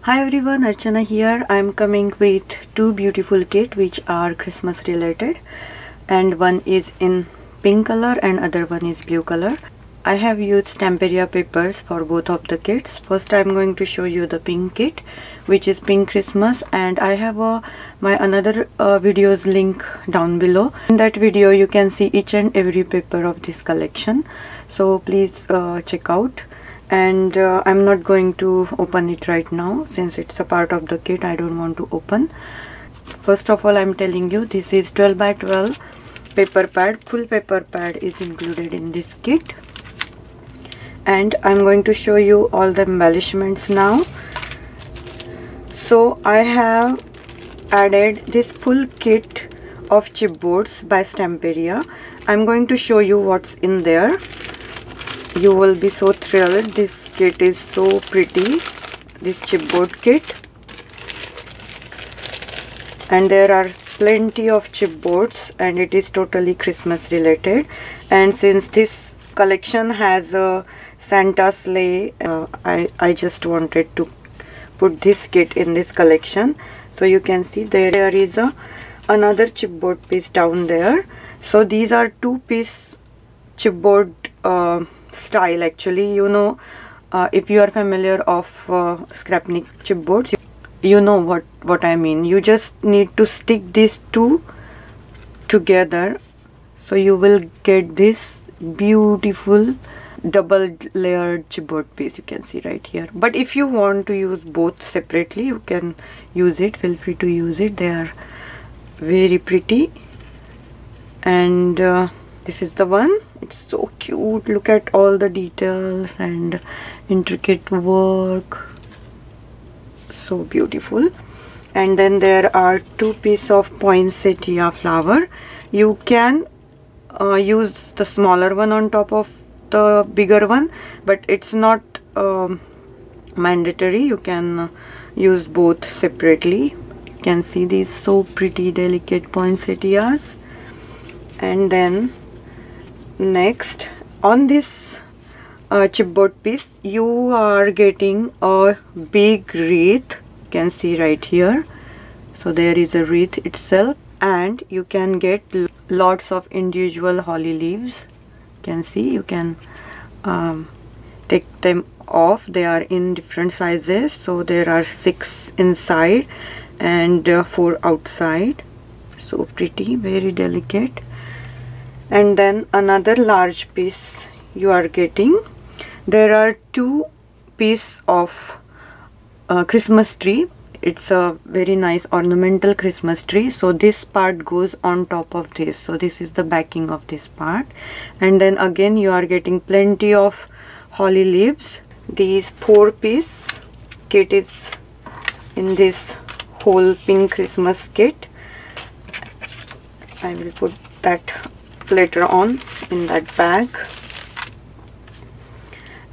Hi everyone, Archana here. I'm coming with two beautiful kits which are Christmas related, and one is in pink color and other one is blue color. I have used Stamperia papers for both of the kits. First I'm going to show you the pink kit, which is Pink Christmas, and I have my another videos link down below. In that video you can see each and every paper of this collection, so please check out. And I'm not going to open it right now since it's a part of the kit. I don't want to open. First of all, I'm telling you, this is 12 by 12 paper pad. Full paper pad is included in this kit, and I'm going to show you all the embellishments now. So I have added this full kit of chipboards by Stamperia. I'm going to show you what's in there. You will be so thrilled. This kit is so pretty, this chipboard kit, and there are plenty of chipboards, and it is totally Christmas related. And since this collection has a Santa sleigh, I just wanted to put this kit in this collection. So you can see there is another chipboard piece down there. So these are two-piece chipboard style. Actually, you know, if you are familiar of scrapnik chipboards, you know what I mean. You just need to stick these two together, so you will get this beautiful double layered chipboard piece. You can see right here. But if you want to use both separately, you can use it. Feel free to use it. They are very pretty, and this is the one. It's so cute. Look at all the details and intricate work. So beautiful. And then there are two pieces of poinsettia flower. You can use the smaller one on top of the bigger one, but it's not mandatory. You can use both separately. You can see these so pretty delicate poinsettias. And then next, on this chipboard piece, you are getting a big wreath. You can see right here. So there is a wreath itself, and you can get lots of individual holly leaves. You can see, you can take them off. They are in different sizes. So there are 6 inside and 4 outside. So pretty, very delicate. And then another large piece you are getting. There are 2 pieces of Christmas tree. It's a very nice ornamental Christmas tree. So this part goes on top of this. So this is the backing of this part. And then again you are getting plenty of holly leaves. These 4-piece kit is in this whole pink Christmas kit. I will put that later on in that bag.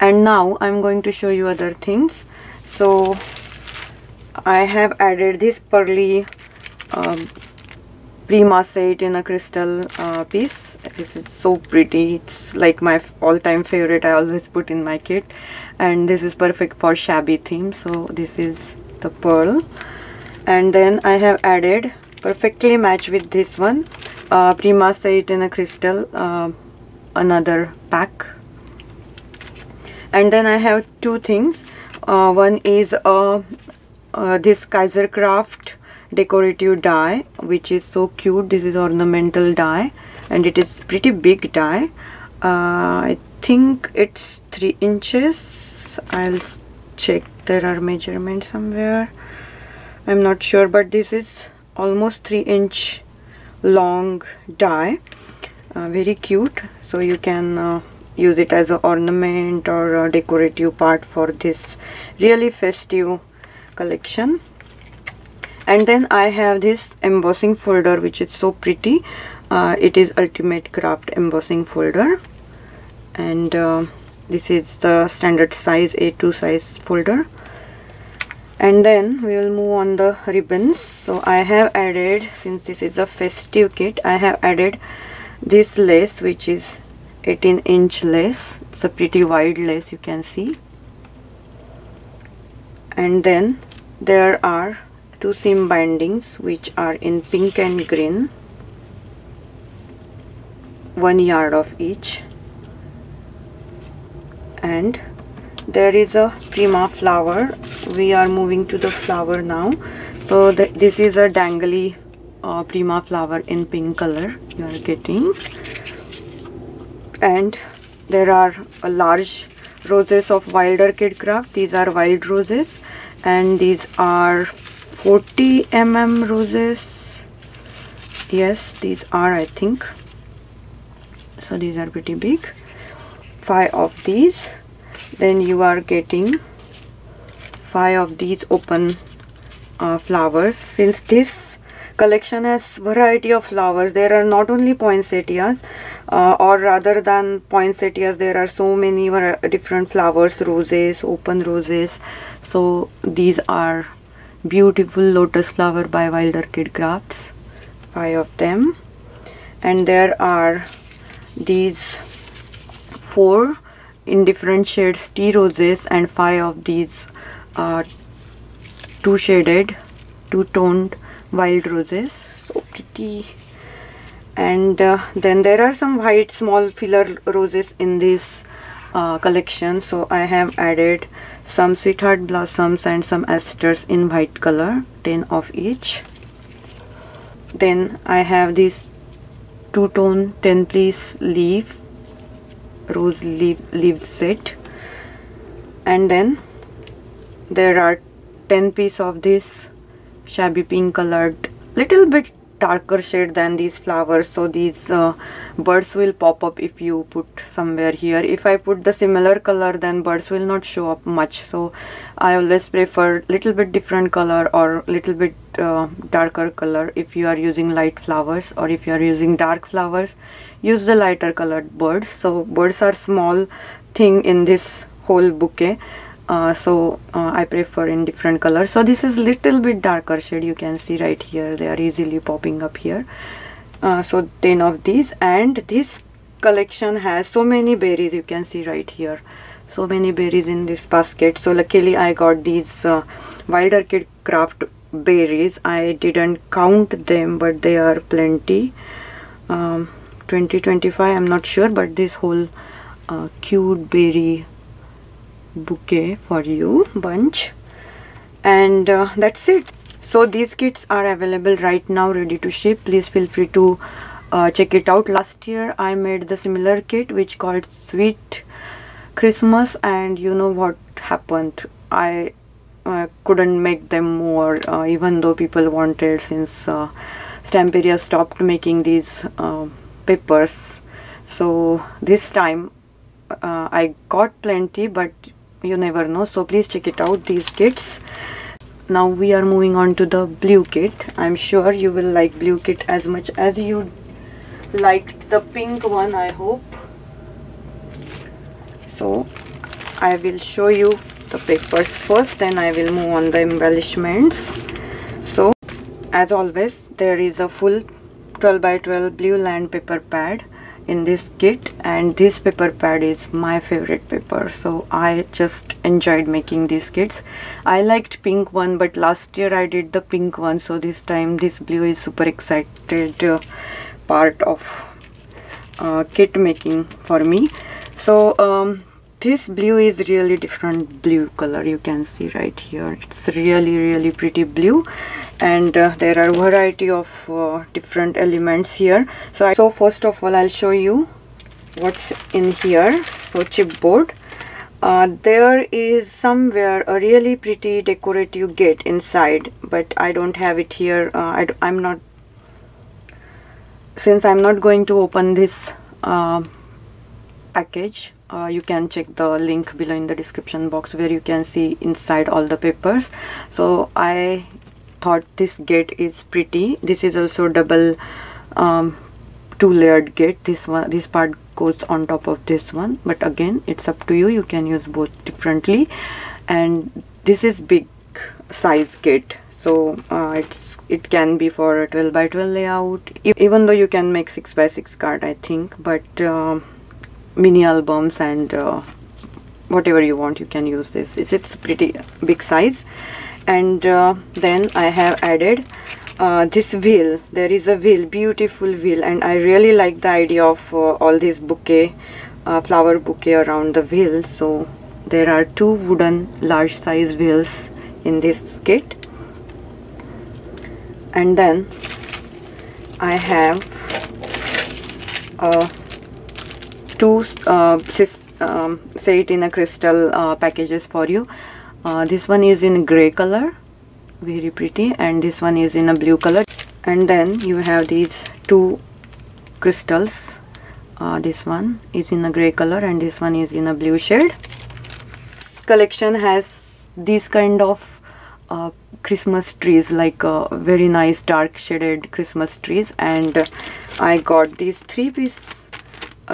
And now I'm going to show you other things. So I have added this pearly Prima set in a crystal piece. This is so pretty. It's like my all-time favorite. I always put in my kit, and this is perfect for shabby theme. So this is the pearl. And then I have added, perfectly match with this one, Prima set in a crystal, another pack. And then I have 2 things. One is this Kaiser craft decorative die, which is so cute. This is ornamental die, and it is pretty big die. I think it's 3 inches. I'll check. There are measurements somewhere. I'm not sure, but this is almost 3-inch long die. Very cute. So you can use it as an ornament or a decorative part for this really festive collection. And then I have this embossing folder, which is so pretty. It is Ultimate Craft embossing folder, and this is the standard size A2 size folder. And then we will move on the ribbons. So I have added, since this is a festive kit, I have added this lace, which is 18-inch lace. It's a pretty wide lace, you can see. And then There are 2 seam bindings which are in pink and green, 1 yard of each, and there is a Prima flower. We are moving to the flower now. So this is a dangly Prima flower in pink color you are getting, and there are a large roses of wild orchid craft. These are wild roses, and these are 40 mm roses. Yes, these are, I think. So these are pretty big. 5 of these. Then you are getting 5 of these open flowers. Since this collection has variety of flowers, there are not only poinsettias, or rather than poinsettias, there are so many different flowers, roses, open roses. So these are beautiful lotus flower by Wild Orchid Crafts, 5 of them. And there are these 4 in different shades tea roses, and 5 of these 2 shaded, 2 toned wild roses. So pretty. And then there are some white small filler roses in this collection. So I have added some sweetheart blossoms and some asters in white color, 10 of each. Then I have this 2-tone 10-piece leaf, rose leaf set, and then there are 10 pieces of this shabby pink colored, little bit darker shade than these flowers. So these birds will pop up if you put somewhere here. If I put the similar color, then birds will not show up much. So I always prefer little bit different color or little bit darker color if you are using light flowers, or if you are using dark flowers, use the lighter colored birds. So birds are small thing in this whole bouquet. I prefer in different colors. So this is little bit darker shade, you can see right here, they are easily popping up here. So 10 of these, and this collection has so many berries, you can see right here, so many berries in this basket. So luckily I got these Wild Orchid Craft berries. I didn't count them, but they are plenty, 20-25, I'm not sure, but this whole cute berry bouquet for you, bunch. And that's it. So these kits are available right now, ready to ship. Please feel free to check it out. Last year I made the similar kit which called Sweet Christmas, and you know what happened, I couldn't make them more, even though people wanted, since Stamperia stopped making these papers. So this time I got plenty, but you never know. So please check it out, these kits. Now we are moving on to the blue kit. I'm sure you will like blue kit as much as you liked the pink one, I hope. So I will show you the papers first, then I will move on the embellishments. So as always, there is a full 12 by 12 blue land paper pad in this kit, and this paper pad is my favorite paper, so I just enjoyed making these kits. I liked pink one, but last year I did the pink one, so this time this blue is super excited part of kit making for me. So this blue is really different blue color, you can see right here. It's really pretty blue, and there are variety of different elements here. So first of all I'll show you what's in here. So chipboard, there is somewhere a really pretty decorative gate inside, but I don't have it here. Since I'm not going to open this package, you can check the link below in the description box where you can see inside all the papers. So I thought this gate is pretty. This is also double 2-layered gate. This part goes on top of this one, but again it's up to you, you can use both differently. And this is big size gate, so it can be for a 12 by 12 layout, even though you can make 6 by 6 card, I think, but mini albums and whatever you want, you can use this. It's pretty big size. And then I have added this wheel. There is a wheel, beautiful wheel, and I really like the idea of all this bouquet, flower bouquet around the wheel. So there are 2 wooden large size wheels in this kit. And then I have 2 say it in a crystal packages for you. This one is in gray color, very pretty, and this one is in a blue color. And then you have these 2 crystals. This one is in a gray color and this one is in a blue shade. This collection has these kind of Christmas trees, like very nice dark shaded Christmas trees, and I got these 3-piece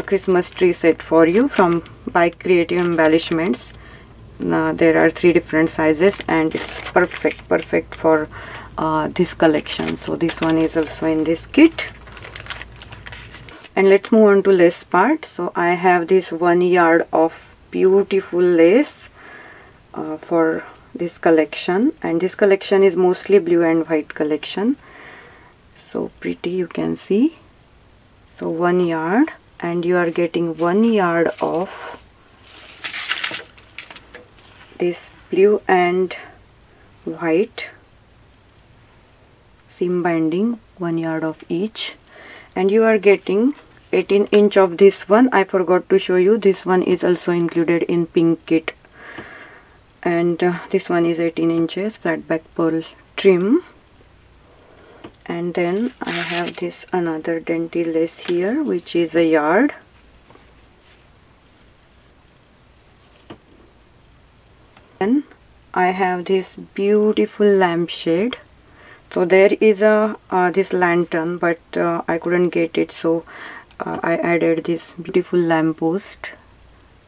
Christmas tree set for you from by Creative Embellishments. There are 3 different sizes and it's perfect for this collection. So this one is also in this kit. And let's move on to lace part. So I have this 1 yard of beautiful lace for this collection, and this collection is mostly blue and white collection. So pretty, you can see. So 1 yard, and you are getting 1 yard of this blue and white seam binding, 1 yard of each, and you are getting 18 inch of this one. I forgot to show you, this one is also included in pink kit, and this one is 18 inches flat back pearl trim. And then I have this another dainty lace here, which is a yard. Then I have this beautiful lampshade. So there is a this lantern, but I couldn't get it, so I added this beautiful lamppost.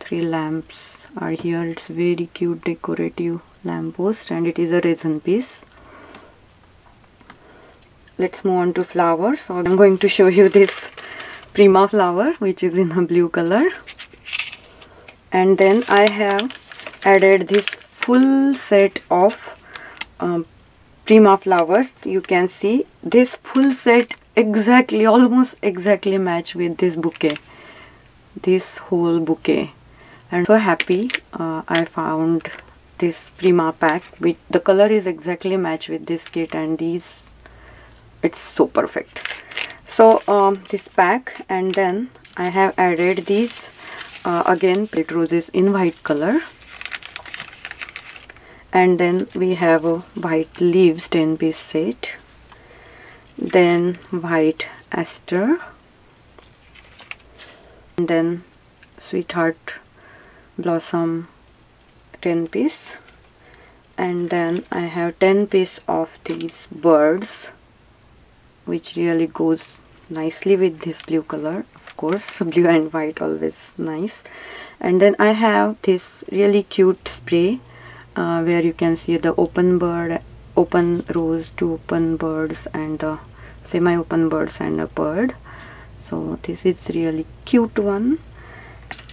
3 lamps are here. It's very cute decorative lamppost, and it is a resin piece. Let's move on to flowers. So I'm going to show you this Prima flower, which is in a blue color. And then I have added this full set of Prima flowers. You can see this full set exactly, almost exactly match with this bouquet, this whole bouquet. And so happy I found this Prima pack, which the color is exactly match with this kit, and these, it's so perfect. So this pack, and then I have added these again plate roses in white color, and then we have a white leaves 10-piece set, then white aster, and then sweetheart blossom 10-piece, and then I have 10-piece of these birds, which really goes nicely with this blue color. Of course, blue and white always nice. And then I have this really cute spray where you can see the open bird, open rose, 2 open birds, and the semi-open birds and a bird. So this is really cute one.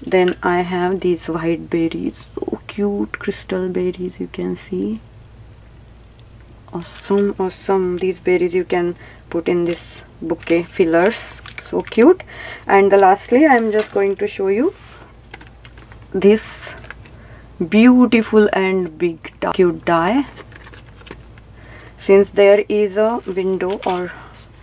Then I have these white berries, so cute crystal berries, you can see. Awesome. These berries you can put in this bouquet fillers, so cute. And lastly, I'm just going to show you this beautiful and big cute die. Since there is a window, or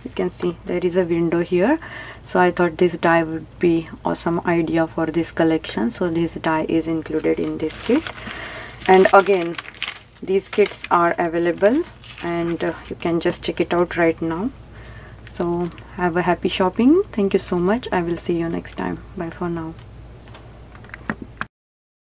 you can see there is a window here, so I thought this die would be awesome idea for this collection. So this die is included in this kit, and again these kits are available, and you can just check it out right now. So have a happy shopping. Thank you so much. I will see you next time. Bye for now.